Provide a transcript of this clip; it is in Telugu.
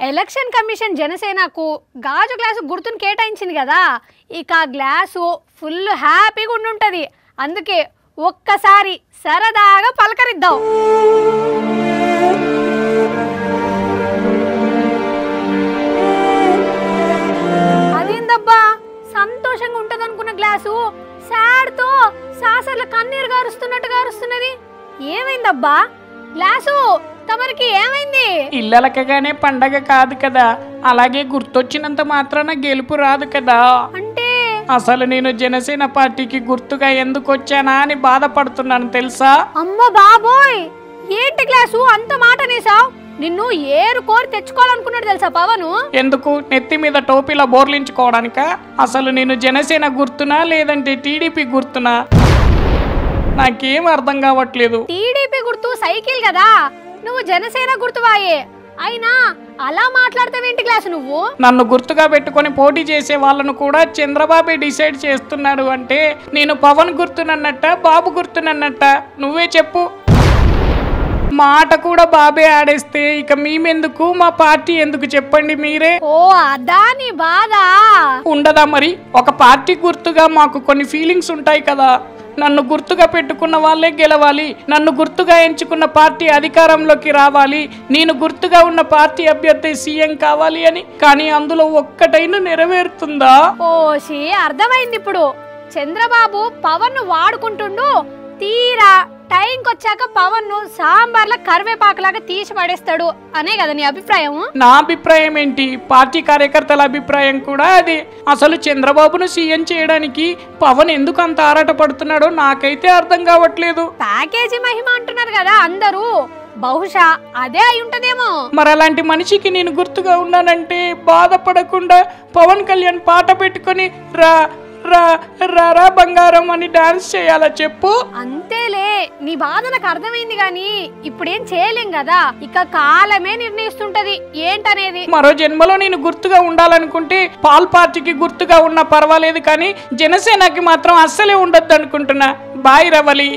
ఎలక్షన్ కమిషన్ జనసేనకు గాజు గ్లాసు గుర్తును కేటాయించింది కదా, ఇక గ్లాసు ఫుల్ హ్యాపీగా ఉండుంటది. అందుకే ఒక్కసారి సరదాగా పలకరిద్దాం. అదేందబ్బా సంతోషంగా ఉంటది అనుకున్న గ్లాసు సాడ్తో సాసర్ల కన్నీరు గారుస్తున్నట్టు గారుస్తున్నది. ఏమైందబ్బా గ్లాసు? తమరికి ఏమైంది? ఇళ్ళలకగానే పండగ కాదు కదా, అలాగే గుర్తొచ్చినంత మాత్రాన గెలుపు రాదు కదా. అంటే అసలు నేను జనసేన పార్టీకి గుర్తుగా ఎందుకు వచ్చానా అని బాధపడుతున్నాను తెలుసా? అమ్మ బాబోయ్, ఏంటి గ్లాసు అంత మాట నేసావు? నిన్ను ఏరు కోరి తెచ్చుకోవాలనుకున్నాడు తెలుసా పవను? ఎందుకు? నెత్తి మీద టోపీలా బోర్లించుకోవడానిక? అసలు నేను జనసేన గుర్తునా లేదంటే టీడీపీ గుర్తునా? నాకేం అర్థం కావట్లేదు. టీడీపీ గుర్తు సైకిల్ కదా, నువ్వు జనసేన గుర్తువాయే. అయినా అలా మాట్లాడతావేంటి గ్లాసు నువ్వు? నన్ను గుర్తుగా పెట్టుకొని పోటీ చేసే వాళ్ళను కూడా చంద్రబాబే డిసైడ్ చేస్తున్నాడు అంటే నేను పవన్ గుర్తునన్నట్ట బాబు గుర్తునన్నట్ట? నువ్వే చెప్పు. మాట కూడా బాబే ఆడేస్తే ఇక మేమెందుకు, మా పార్టీ ఎందుకు చెప్పండి మీరే. ఓ అదా నీ బాధ? ఉండదా మరి? ఒక పార్టీ గుర్తుగా మాకు కొన్ని ఫీలింగ్స్ ఉంటాయి కదా. నన్ను గుర్తుగా పెట్టుకున్న వాళ్ళే గెలవాలి, నన్ను గుర్తుగా ఎంచుకున్న పార్టీ అధికారంలోకి రావాలి, నేను గుర్తుగా ఉన్న పార్టీ అభ్యర్థి సీఎం కావాలి అని. కానీ అందులో ఒక్కటైనా నెరవేరుతుందా? ఓషి అర్థమైంది ఇప్పుడు. చంద్రబాబు పవన్ ను వాడుకుంటుండు, తీరా టైంకి వచ్చాక పవన్ ను సాంబార్ల కరివేపాకులాగా తీసి పడేస్తాడు అనే కదా నీ అభిప్రాయం? నా అభిప్రాయం ఏంటి, పార్టీ కార్యకర్తల అభిప్రాయం కూడా అదే. అసలు చంద్రబాబును సీఎం చేయడానికి పవన్ ఎందుకు అంత ఆరాట పడుతున్నాడో నాకైతే అర్థం కావట్లేదు. ప్యాకేజీ మహిమ అంటున్నారు కదా అందరూ, బహుశా అదే అయి ఉంటదేమో. మరి అలాంటి మనిషికి నేను గుర్తుగా ఉన్నానంటే బాధపడకుండా పవన్ కళ్యాణ్ పాట పెట్టుకొని రా రా రా బంగారం అని డాన్స్ చేయాలా చెప్పు? అంతేలే, నీ బాధ నాకు అర్థమైంది గాని ఇప్పుడేం చేయలేం కదా, ఇక కాలమే నిర్ణయిస్తుంటది ఏంటనేది. మరో జన్మలో నేను గుర్తుగా ఉండాలనుకుంటే పాల్ పార్టీకి గుర్తుగా ఉన్నా పర్వాలేదు, కానీ జనసేనకి మాత్రం అస్సలే ఉండొద్దు అనుకుంటున్నా. బాయ్ రవలి.